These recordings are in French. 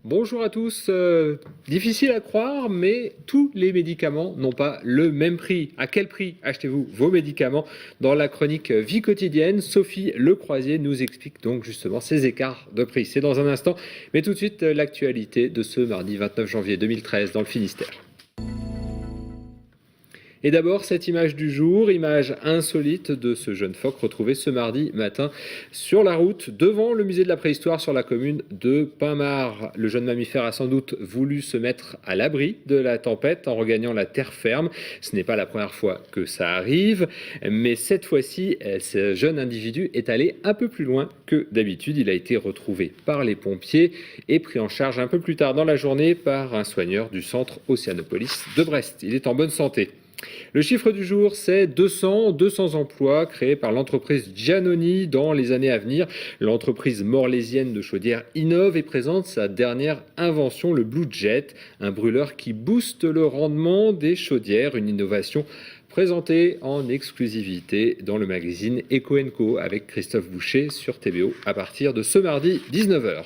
Bonjour à tous. Difficile à croire, mais tous les médicaments n'ont pas le même prix. À quel prix achetez-vous vos médicaments? Dans la chronique Vie quotidienne, Sophie Lecroisier nous explique donc justement ces écarts de prix. C'est dans un instant, mais tout de suite l'actualité de ce mardi 29 janvier 2013 dans le Finistère. Et d'abord, cette image du jour, image insolite de ce jeune phoque retrouvé ce mardi matin sur la route devant le musée de la préhistoire sur la commune de Pinmar. Le jeune mammifère a sans doute voulu se mettre à l'abri de la tempête en regagnant la terre ferme. Ce n'est pas la première fois que ça arrive, mais cette fois-ci, ce jeune individu est allé un peu plus loin que d'habitude. Il a été retrouvé par les pompiers et pris en charge un peu plus tard dans la journée par un soigneur du centre Océanopolis de Brest. Il est en bonne santé. Le chiffre du jour, c'est 200 emplois créés par l'entreprise Giannoni dans les années à venir. L'entreprise morlaisienne de chaudière innove et présente sa dernière invention, le Blue Jet, un brûleur qui booste le rendement des chaudières, une innovation présentée en exclusivité dans le magazine Eco & Co avec Christophe Boucher sur TVO à partir de ce mardi 19h.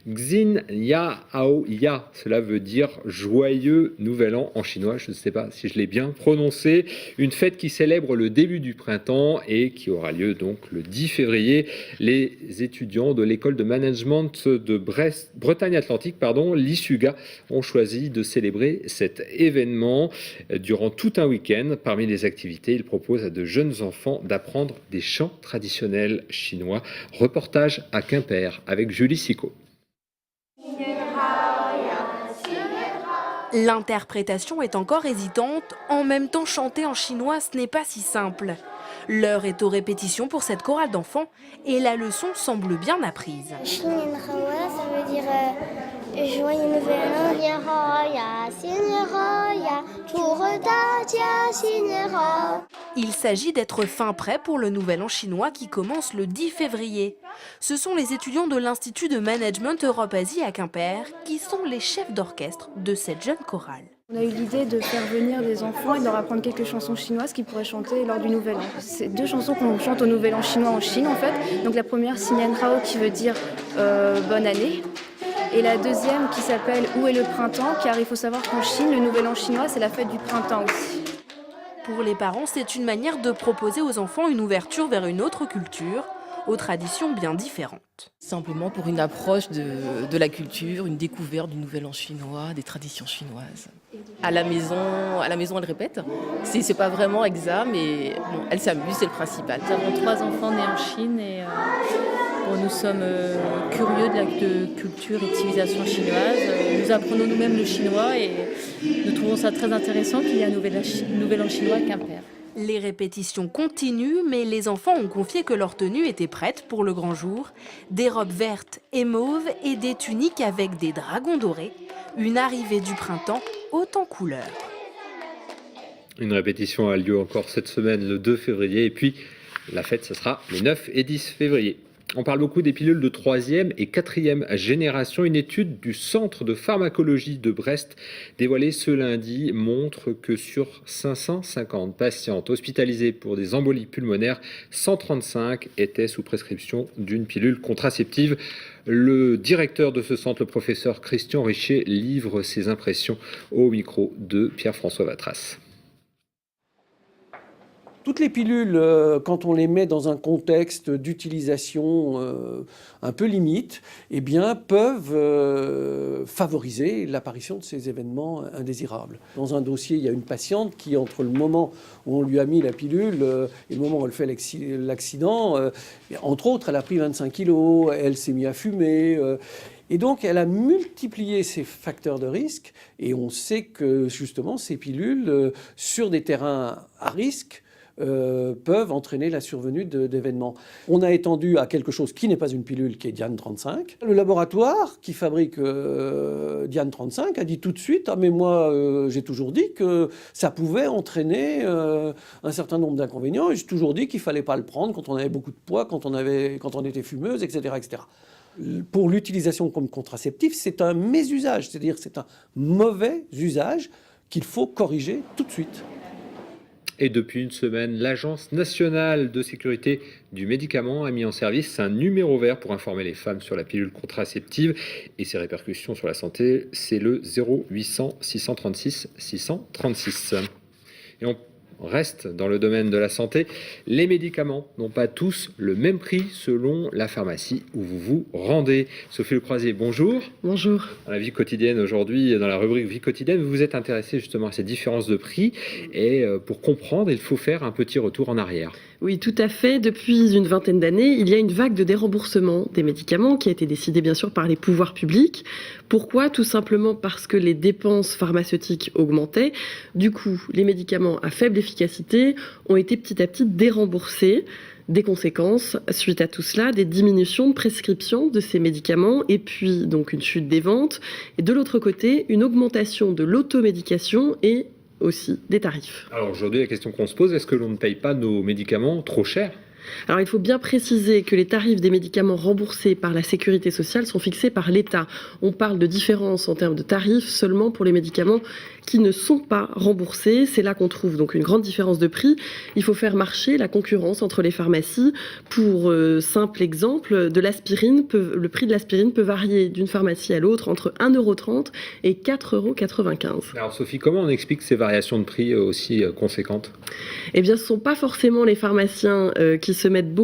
Xin Ya Hao Ya, cela veut dire joyeux nouvel an en chinois, je ne sais pas si je l'ai bien prononcé, une fête qui célèbre le début du printemps et qui aura lieu donc le 10 février. Les étudiants de l'école de management de Bretagne-Atlantique, l'ISUGA, ont choisi de célébrer cet événement durant tout un week-end. Parmi les activités, ils proposent à de jeunes enfants d'apprendre des chants traditionnels chinois. Reportage à Quimper avec Julie Sicot. L'interprétation est encore hésitante, en même temps chanter en chinois ce n'est pas si simple. L'heure est aux répétitions pour cette chorale d'enfants et la leçon semble bien apprise. Ça veut dire joyeux nouvel an. Il s'agit d'être fin prêt pour le nouvel an chinois qui commence le 10 février. Ce sont les étudiants de l'Institut de Management Europe-Asie à Quimper qui sont les chefs d'orchestre de cette jeune chorale. On a eu l'idée de faire venir des enfants et de leur apprendre quelques chansons chinoises qu'ils pourraient chanter lors du Nouvel An. C'est deux chansons qu'on chante au Nouvel An chinois en Chine en fait. Donc la première, Xinian Hao, qui veut dire bonne année. Et la deuxième qui s'appelle Où est le printemps, car il faut savoir qu'en Chine, le Nouvel An chinois, c'est la fête du printemps aussi. Pour les parents, c'est une manière de proposer aux enfants une ouverture vers une autre culture, aux traditions bien différentes. Simplement pour une approche de la culture, une découverte du Nouvel An chinois, des traditions chinoises. À la maison, elle répète. C'est pas vraiment exact, mais bon, elle s'amuse, c'est le principal. Nous avons 3 enfants nés en Chine et nous sommes curieux de culture et de civilisation chinoise. Nous apprenons nous-mêmes le chinois et nous trouvons ça très intéressant qu'il y ait un nouvel an chinois à Quimper. Les répétitions continuent, mais les enfants ont confié que leur tenue était prête pour le grand jour. Des robes vertes et mauves et des tuniques avec des dragons dorés. Une arrivée du printemps haute en couleurs. Une répétition a lieu encore cette semaine, le 2 février, et puis la fête, ce sera les 9 et 10 février. On parle beaucoup des pilules de 3e et 4e génération. Une étude du Centre de pharmacologie de Brest dévoilée ce lundi montre que sur 550 patientes hospitalisées pour des embolies pulmonaires, 135 étaient sous prescription d'une pilule contraceptive. Le directeur de ce centre, le professeur Christian Richer, livre ses impressions au micro de Pierre-François Vatras. Toutes les pilules, quand on les met dans un contexte d'utilisation un peu limite, eh bien, peuvent favoriser l'apparition de ces événements indésirables. Dans un dossier, il y a une patiente qui, entre le moment où on lui a mis la pilule et le moment où elle fait l'accident, entre autres, elle a pris 25 kilos, elle s'est mise à fumer. Et donc, elle a multiplié ces facteurs de risque. Et on sait que, justement, ces pilules, sur des terrains à risque, peuvent entraîner la survenue d'événements. On a étendu à quelque chose qui n'est pas une pilule, qui est Diane 35. Le laboratoire qui fabrique Diane 35 a dit tout de suite « Ah mais moi, j'ai toujours dit que ça pouvait entraîner un certain nombre d'inconvénients et j'ai toujours dit qu'il ne fallait pas le prendre quand on avait beaucoup de poids, quand on était fumeuse, etc. etc. » Pour l'utilisation comme contraceptif, c'est un mésusage, c'est-à-dire c'est un mauvais usage qu'il faut corriger tout de suite. Et depuis une semaine, l'Agence nationale de sécurité du médicament a mis en service un numéro vert pour informer les femmes sur la pilule contraceptive et ses répercussions sur la santé. C'est le 0800 636 636. Et on reste dans le domaine de la santé. Les médicaments n'ont pas tous le même prix selon la pharmacie où vous vous rendez. Sophie Le Croisier, bonjour. Bonjour. Dans la vie quotidienne aujourd'hui, dans la rubrique vie quotidienne, vous vous êtes intéressé justement à ces différences de prix. Et pour comprendre, il faut faire un petit retour en arrière. Oui, tout à fait. Depuis une vingtaine d'années, il y a une vague de déremboursement des médicaments qui a été décidée bien sûr par les pouvoirs publics. Pourquoi ? Tout simplement parce que les dépenses pharmaceutiques augmentaient. Du coup, les médicaments à faible efficacité ont été petit à petit déremboursés. Des conséquences, suite à tout cela, des diminutions de prescription de ces médicaments et puis donc une chute des ventes. Et de l'autre côté, une augmentation de l'automédication et aussi des tarifs. Alors aujourd'hui, la question qu'on se pose, est-ce que l'on ne paye pas nos médicaments trop cher ? Alors il faut bien préciser que les tarifs des médicaments remboursés par la sécurité sociale sont fixés par l'État. On parle de différence en termes de tarifs seulement pour les médicaments qui ne sont pas remboursés. C'est là qu'on trouve donc une grande différence de prix. Il faut faire marcher la concurrence entre les pharmacies. Pour simple exemple, de l'aspirine, le prix de l'aspirine peut varier d'une pharmacie à l'autre entre 1,30 € et 4,95 €. Alors Sophie, comment on explique ces variations de prix aussi conséquentes ? Eh bien, ce ne sont pas forcément les pharmaciens qui s'en mettent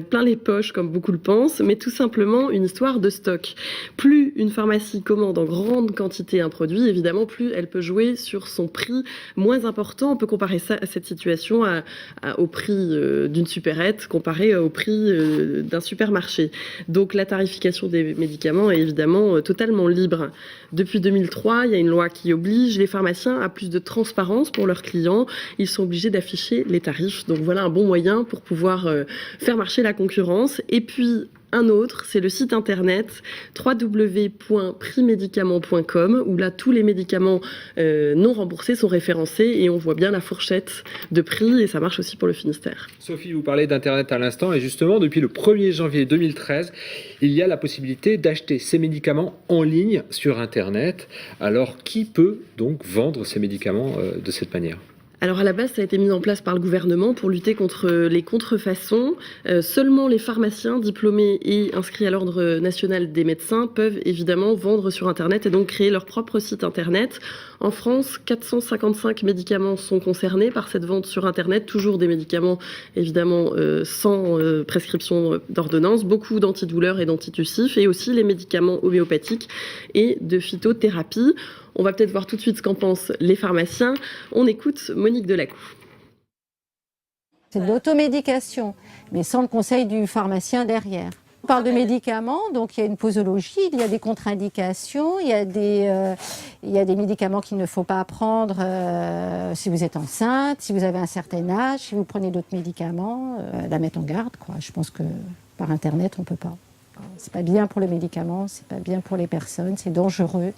plein les poches, comme beaucoup le pensent, mais tout simplement une histoire de stock. Plus une pharmacie commande en grande quantité un produit, évidemment, plus elle peut jouer sur son prix moins important. On peut comparer cette situation au prix d'une supérette comparé au prix d'un supermarché. Donc, la tarification des médicaments est évidemment totalement libre. Depuis 2003, il y a une loi qui oblige les pharmaciens à plus de transparence pour leurs clients. Ils sont obligés d'afficher les tarifs. Donc voilà un bon moyen pour pouvoir faire marcher la concurrence. Et puis un autre, c'est le site internet www.prixmédicaments.com où là tous les médicaments non remboursés sont référencés et on voit bien la fourchette de prix et ça marche aussi pour le Finistère. Sophie, vous parlez d'internet à l'instant et justement depuis le 1er janvier 2013, il y a la possibilité d'acheter ces médicaments en ligne sur internet. Alors qui peut donc vendre ces médicaments de cette manière ? Alors à la base, ça a été mis en place par le gouvernement pour lutter contre les contrefaçons. Seulement les pharmaciens diplômés et inscrits à l'Ordre national des médecins peuvent évidemment vendre sur Internet et donc créer leur propre site Internet. En France, 455 médicaments sont concernés par cette vente sur Internet, toujours des médicaments évidemment sans prescription d'ordonnance, beaucoup d'antidouleurs et d'antitussifs et aussi les médicaments homéopathiques et de phytothérapie. On va peut-être voir tout de suite ce qu'en pensent les pharmaciens. On écoute Monique Delacou. C'est de l'automédication, mais sans le conseil du pharmacien derrière. On parle de médicaments, donc il y a une posologie, il y a des contre-indications, il y a des médicaments qu'il ne faut pas prendre si vous êtes enceinte, si vous avez un certain âge, si vous prenez d'autres médicaments, la mettre en garde, quoi. Je pense que par Internet, on ne peut pas. C'est pas bien pour le médicament, c'est pas bien pour les personnes, c'est dangereux.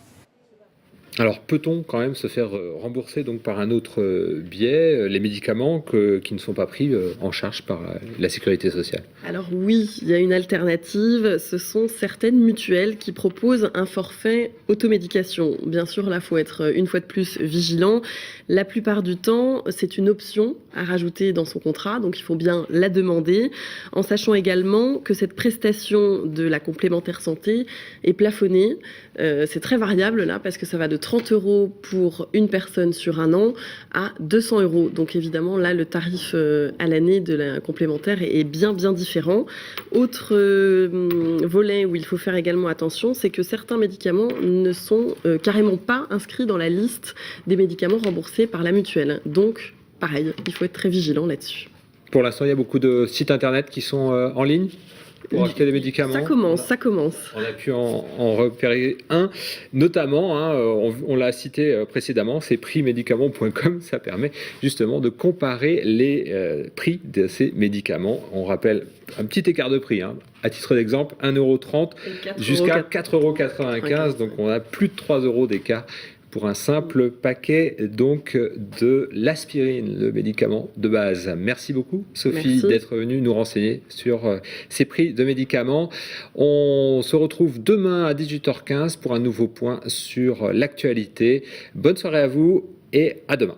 Alors, peut-on quand même se faire rembourser donc par un autre biais les médicaments qui ne sont pas pris en charge par la sécurité sociale ? Alors oui, il y a une alternative. Ce sont certaines mutuelles qui proposent un forfait automédication. Bien sûr, là, il faut être une fois de plus vigilant. La plupart du temps, c'est une option à rajouter dans son contrat, donc il faut bien la demander, en sachant également que cette prestation de la complémentaire santé est plafonnée. C'est très variable là, parce que ça va de 30 € pour une personne sur un an à 200 €. Donc évidemment, là, le tarif à l'année de la complémentaire est bien différent. Autre volet où il faut faire également attention, c'est que certains médicaments ne sont carrément pas inscrits dans la liste des médicaments remboursés par la mutuelle. Donc, pareil, il faut être très vigilant là-dessus. Pour l'instant, il y a beaucoup de sites internet qui sont en ligne pour acheter des médicaments. Ça commence. On a pu en repérer un, notamment, on l'a cité précédemment, c'est prixmédicaments.com. Ça permet justement de comparer les prix de ces médicaments. On rappelle un petit écart de prix. À titre d'exemple, 1,30 € jusqu'à 4,95 €. Donc on a plus de 3 € d'écart pour un simple paquet donc de l'aspirine, le médicament de base. Merci beaucoup Sophie d'être venue nous renseigner sur ces prix de médicaments. On se retrouve demain à 18h15 pour un nouveau point sur l'actualité. Bonne soirée à vous et à demain.